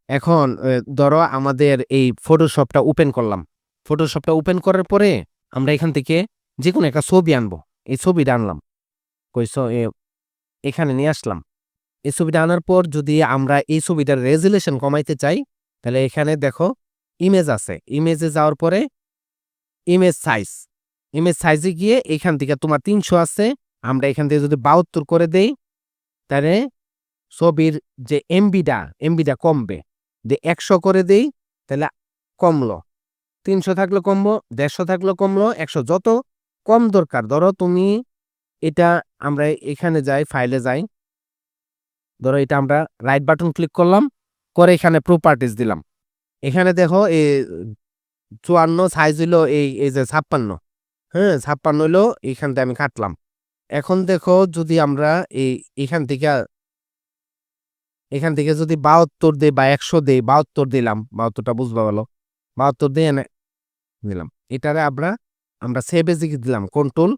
এখন ধরো আমাদের এই ফটোশপটা ওপেন করলাম। ফটোশপটা ওপেন করার পরে আমরা এখান থেকে যেকোনো একটা ছবি আনবো। এই ছবিটা আনলাম। কই ছ এ এখানে নিয়ে আসলাম। এই ছবিটা আনার পর যদি আমরা এই ছবিটার রেজোলিউশন কমাইতে চাই, তাহলে এখানে দেখো ইমেজ আছে। ইমেজে যাওয়ার পরে ইমেজ সাইজ। ইমেজ সাইজে গিয়ে এখান থেকে তোমার ৩০০ আছে। আমরা এখান থেকে যদি ৭২ করে দেই, তাহলে ছবির যে এমবিটা কমবে। যে ১০০ করে দেই, তাহলে কমলো। ৩০০ থাকলে কমবো, ১৫০ থাকলে কমলো, ১০০ যত কম দরকার। ধরো তুমি এটা আমরা এখানে যাই, ফাইলে যাই। ধরো এটা আমরা রাইট বাটন ক্লিক করলাম, করে এখানে প্রপার্টিজ দিলাম। এখানে দেখো ৫৪ সাইজ হইলো এই যে ৫৬। হ্যাঁ, ৫৬ হইলো, এখান থেকে আমি কাটলাম। এখন দেখো যদি আমরা এখান থেকে যদি ৭২ দেই বা ১০০ দেই, ৭২ দিলাম, ৭২টা বুঝবা ভালো। ৭২ দিয়ে এনে দিলাম। এটারে আমরা সেভ এজে দিলাম। কন্ট্রোল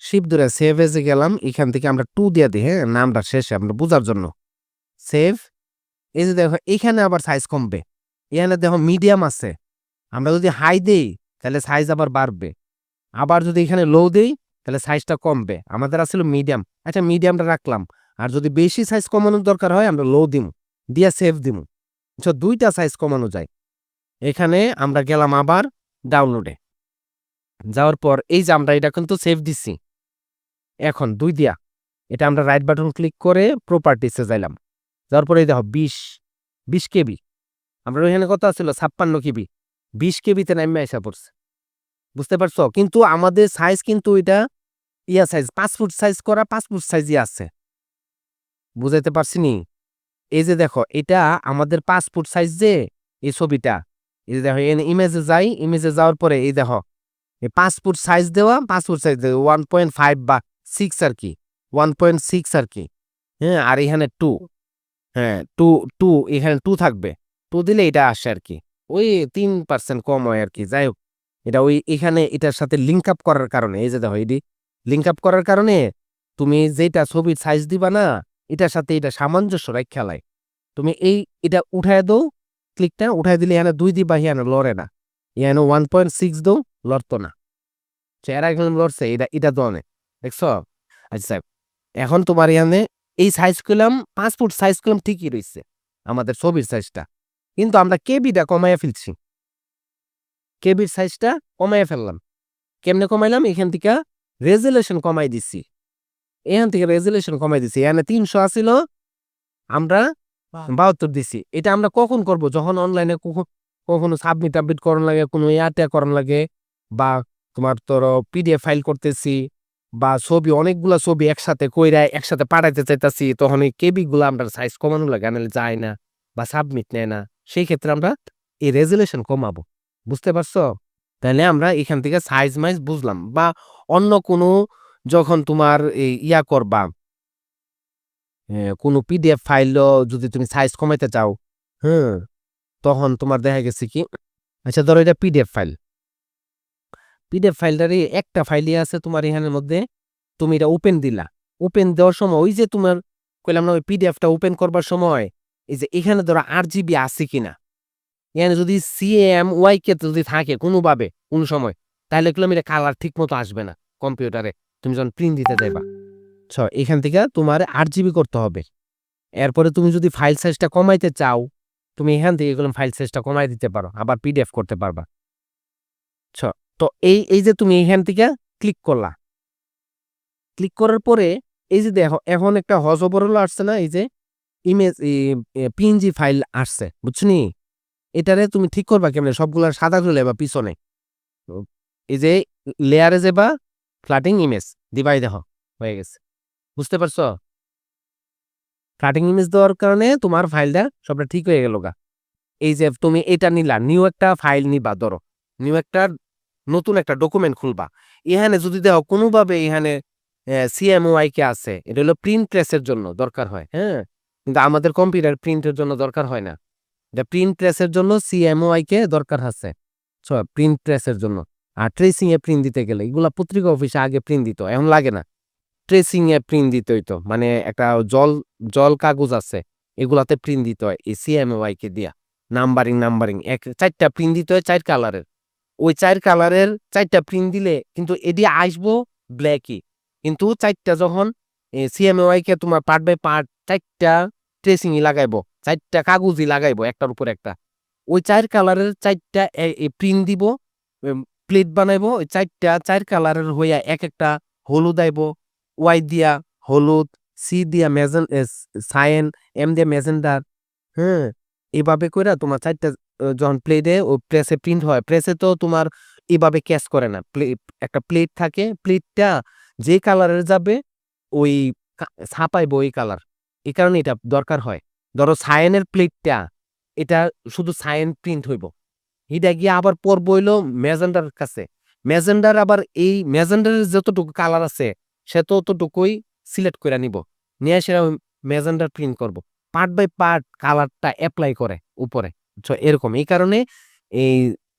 শিফট ধরে সেভ এজে গেলাম। এখান থেকে আমরা 2 দিয়ে দিই, হ্যাঁ? নামটা শেষে আমরা বুঝার জন্য। সেভ। এই যে দেখো এখানে আবার সাইজ কমবে। এখানে দেখো মিডিয়াম আছে। আমরা যদি হাই দেই, তাহলে সাইজ আবার বাড়বে। আবার যদি এখানে লো দেই, তাহলে সাইজটা কমবে। আমাদের আসলে মিডিয়াম। আচ্ছা, মিডিয়ামটা রাখলাম। আর যদি বেশি সাইজ কমানোর দরকার হয়, আমরা লো দিমু। দিয়া সেভ দিমু। আচ্ছা, ২ টা সাইজ কমানো যায়। এখানে আমরা গেলাম আবার ডাউনলোডে। যাওয়ার পর এই যে আমরা এটা কিন্তু সেভ দিছি। এখন ২ দিয়া এটা আমরা রাইট বাটন ক্লিক করে প্রপার্টিসে যাইলাম। যাওয়ার পরে এই দেখো ২০ কেবি। আমরা ওইখানে কত আছিল? ৫৬ কেবি। ২০ কেবিতে নাইমা আইসা পড়ছে। বুঝতে পারছো? কিন্তু আমাদের সাইজ কিন্তু এটা সাইজ ৫ ফুট সাইজ করা, ৫ ফুট সাইজই আছে। বুঝাইতে পারছিনি? এই যে দেখো এটা আমাদের ৫ ফুট সাইজ যে এই ছবিটা। এই যে দেখো ইমেজে যাই, ইমেজে যাওয়ার পরে এই দেখো এই ৫ ফুট সাইজ দেওয়া, ৫ ফুট সাইজ দেওয়া ১.৫ বা ৬ আরকি। ১.৬ আরকি। হ্যাঁ? আর এখানে ২। হ্যাঁ, ২ এখানে ২ থাকবে। ২ দিলে এটা আসে আরকি। ওই ৩% কম হয় আরকি। যাই হোক, এটা ওই এখানে এটার সাথে লিঙ্ক আপ করার কারণে, এই যে দেখো লিঙ্ক আপ করার কারণে তুমি যেটা ছবির সাইজ দিবা না, এটার সাথে এটা সামঞ্জস্য রাইখা লাই। তুমি এটা উঠায় দাও, ক্লিকটা উঠায় দিলে এখানে ২ দিবা, এখানে লড়ে না। এখানে ১.৬ দাও, লড়তো না। এরা এখানে লড়ছে, এটা দাও না। দেখছো? আচ্ছা, এখন তোমার এখানে এই সাইজ করলাম, ৫ ফুট সাইজ করলাম, ঠিকই রইছে আমাদের ছবির সাইজটা। কিন্তু আমরা কেবিটা কমাইয়া ফেলছি। কেবির সাইজটা কমাইয়া ফেললাম। কেমনে কমাইলাম? এখান থেকে রেজোলিউশন কমাই দিছি। এখান থেকে রেজোলিউশন কমাই দিছি। এখানে ৩০০ আছিল, আমরা ৭২ দিছি। এটা আমরা কখন করব? যখন অনলাইনে কখনো সাবমিট-টাবমিট করন লাগে, কোনো টেয়া করন লাগে, বা তোমার ধরো পিডিএফ ফাইল করতেছি, বা অনেকগুলা ছবি একসাথে কইরা একসাথে পাঠাইতে চাইতাছি, তখন এই কেবি গুলা আমরা সাইজ কমানো লাগে। নাহলে যায় না বা সাবমিট নেয় না। সেই ক্ষেত্রে আমরা এই রেজোলিউশন কমাবো। বুঝতে পারছো? তাইলে আমরা এখান থেকে সাইজ-মাইজ বুঝলাম। বা অন্য কোনো যখন তোমার করবা, কোনো পিডিএফ ফাইলও যদি তুমি সাইজ কমাইতে চাও, হ্যাঁ? তখন তোমার দেখা গেছে কি, আচ্ছা ধরো এটা পিডিএফ ফাইল। পিডিএফ ফাইলটারই একটা ফাইলই আছে তোমার এখানের মধ্যে। তুমি এটা ওপেন দিলা। ওপেন দেওয়ার সময় ওই যে তোমার কইলাম না, ওই পিডিএফটা ওপেন করবার সময় এই যে এখানে ধরো আরজিবি আছে কিনা, এখানে যদি CMYK যদি থাকে কোনোভাবে কোনো সময়, তাহলে দেখলাম এটা কালার ঠিক মতো আসবে না কম্পিউটারে। তুমি যখন প্রিন্ট দিতে যাইবা। এখান থেকে তোমার ৮ জিবি করতে হবে। এরপরে তুমি যদি ফাইল সাইজটা কমাইতে চাও, তুমি এখান থেকে এগুলো ফাইল সাইজটা কমায় দিতে পারো। আবার পিডিএফ করতে পারবা। ছ তো এই যে তুমি এখান থেকে ক্লিক করলা। ক্লিক করার পরে এই যে দেখো এখন একটা হজবরল আসছে না, এই যে ইমেজ পিএনজি ফাইল আসছে। বুঝছনি? এটারে তুমি ঠিক করবা কেমনে? সবগুলা সাদা করে লেবা পিছনে। তো এই যে লেয়ারে যাবা, ফ্ল্যাটিং ইমেজ দিবাই, দেখো হয়ে গেছে। বুঝতে পারছো? ফ্ল্যাটিং ইমেজ দেওয়ার কারণে তোমার ফাইলটা সবটা ঠিক হয়ে গেল গা। এই যে তুমি এটা নিলা, নিউ একটা ফাইল নিবা, ধরো নিউ একটা নতুন একটা ডকুমেন্ট খুলবা। এখানে যদি দেখো কোনোভাবে এখানে CMYK আছে, এটা হলো প্রিন্ট প্রেসের জন্য দরকার হয়, হ্যাঁ? কিন্তু আমাদের কম্পিউটার প্রিন্টের জন্য দরকার হয় না। এটা প্রিন্ট প্রেসের জন্য CMYK দরকার আছে। প্রিন্ট প্রেসের জন্য। আর ট্রেসিং এ প্রিন্ট দিতে গেলে এগুলা পত্রিকা অফিসে আগে প্রিন্ট দিত, এখন লাগে না। ট্রেসিং এ প্রিন্ট দিতে হইতো, মানে একটা জল জল কাগজ আছে, এগুলাতে প্রিন্ট দিতে হয় এই CMYK দিয়া। নাম্বারিং 4টা প্রিন্ট দিতে হয় 4 কালারের। ওই 4 কালারের 4টা প্রিন্ট দিলে কিন্তু এডি আসবো ব্ল্যাকই। কিন্তু 4টা যখন CMYK কে তোমার পার্ট বাই পার্ট 4টা ট্রেসিংই লাগাইবো। 4টা কাগজই লাগাইবো একটার উপর একটা। ওই 4 কালারের 4টা প্রিন্ট দিব, প্লেট বানাইবো। ওই 4টা 4 কালারের হইয়া একেকটা হলুদ আইবো, Y দিয়া হলুদ, C দিয়া সায়ান, M দিয়া ম্যাজেন্ডার, হ্যাঁ? এভাবে কইরা তোমার 4টা যখন প্লেটে ও প্রেসে প্রিন্ট হয়, প্রেসে তো তোমার এভাবে ক্যাচ করে না। একটা প্লেট থাকে, প্লেটটা যে কালারের যাবে ওই ছাপাইবো ওই কালার। এই কারণে এটা দরকার হয়। ধরো সায়ানের প্লেটটা, এটা শুধু সায়ান প্রিন্ট হইব। এইটা গিয়ে আবার পড়বো হইলো ম্যাজেন্ডার কাছে। ম্যাজেন্ডার আবার এই ম্যাজেন্ডারের যতটুকু কালার আছে সে ততটুকুই সিলেক্ট কইরা নিব। নিয়ে সেটা ম্যাজেন্ডার প্রিন্ট করব। পার্ট বাই পার্ট কালারটা এপ্লাই করে উপরে। এরকম। এই কারণে এই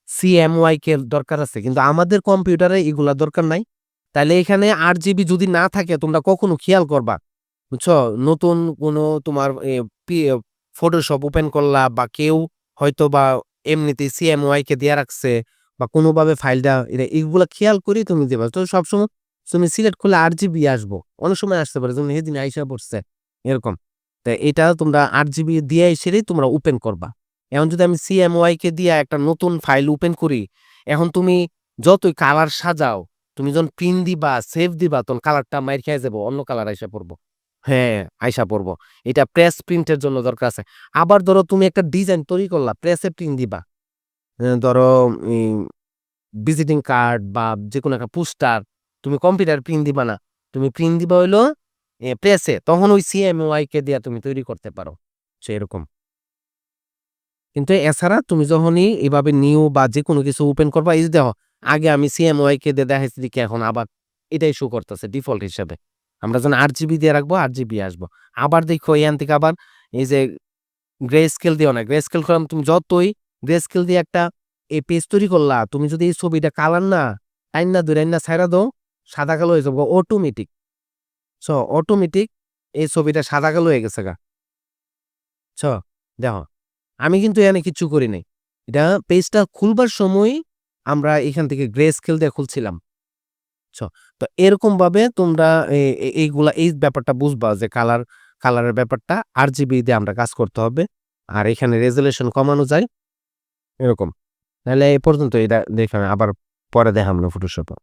CMYK এর দরকার আছে। কিন্তু আমাদের কম্পিউটারে এগুলা দরকার নাই। তাইলে এখানে 8 GB যদি না থাকে তোমরা কখনো খেয়াল করবা। বুঝছো? নতুন কোনো তোমার ফটোশপ ওপেন করলা বা কেউ হয়তোবা এমনিতেই CMYK দেয়া রাখছে বা কোনোভাবে ফাইলটা এগুলা খেয়াল করেই তুমি দিবা। তো সবসময় তুমি সিলেক্ট করলে 8 GB আসবো। অনেক সময় আসতে পারে যেমন সেদিন আইসা পড়ছে এরকম। তো এটা তোমরা 8 GB দিয়ে এসেই তোমরা ওপেন করবা। এখন যদি আমি CMYK দিয়া একটা নতুন ফাইল ওপেন করি, এখন তুমি যতই কালার সাজাও, তুমি যখন প্রিন্ট দিবা, সেভ দিবা তখন কালারটা মাইর খাইয়া যাবো, অন্য কালার আইসা পড়বো। হ্যাঁ, আইসা পড়বো। এটা প্রেস প্রিন্টের জন্য দরকার আছে। আবার ধরো তুমি একটা ডিজাইন তৈরি করলা, প্রেসে প্রিন্ট দিবা। ধরো ভিজিটিং কার্ড বা যেকোনো একটা পোস্টার তুমি কম্পিউটার প্রিন্ট দিবা না। তুমি প্রিন্ট দিবা হইলো প্রেসে। তখন ওই CMYK দিয়া তুমি তৈরি করতে পারো। এরকম। কিন্তু এছাড়া তুমি যখনই এভাবে নিউ বা যেকোনো কিছু ওপেন করবা, এই যে দেখো আগে আমি CMYK দিয়ে দেখাইছি দেখি এখন আবার এটাই শো করতেছে ডিফল্ট হিসেবে। আমরা যখন 8 GB দিয়ে রাখবো 8 GB আসবো। আবার দেখো এখান থেকে আবার এই যে গ্রে স্কেল দিও না। গ্রে স্কেল করলাম, তুমি যতই গ্রে স্কেল দিয়ে একটা পেজ তৈরি করলা, তুমি যদি এই ছবিটা কালার না টাইন্না ধইরা ছাইড়া দাও, সাদা কালো হয়ে যাবে অটোমেটিক। অটোমেটিক এই ছবিটা সাদা কালো হয়ে গেছে গা। দেখো আমি কিন্তু এখানে কিচ্ছু করি নাই। এটা পেজটা খুলবার সময় আমরা এখান থেকে গ্রে স্কেল দিয়ে খুলছিলাম। ছ তো এরকমভাবে তোমরা এইগুলা এই ব্যাপারটা বুঝবা যে কালারের ব্যাপারটা 8 GB দিয়ে আমরা কাজ করতে হবে। আর এখানে রেজোলিউশন কমানো যায় এরকম। তাহলে এই পর্যন্ত এটা দেখে আবার পরে দেখাবো ফটোশপে।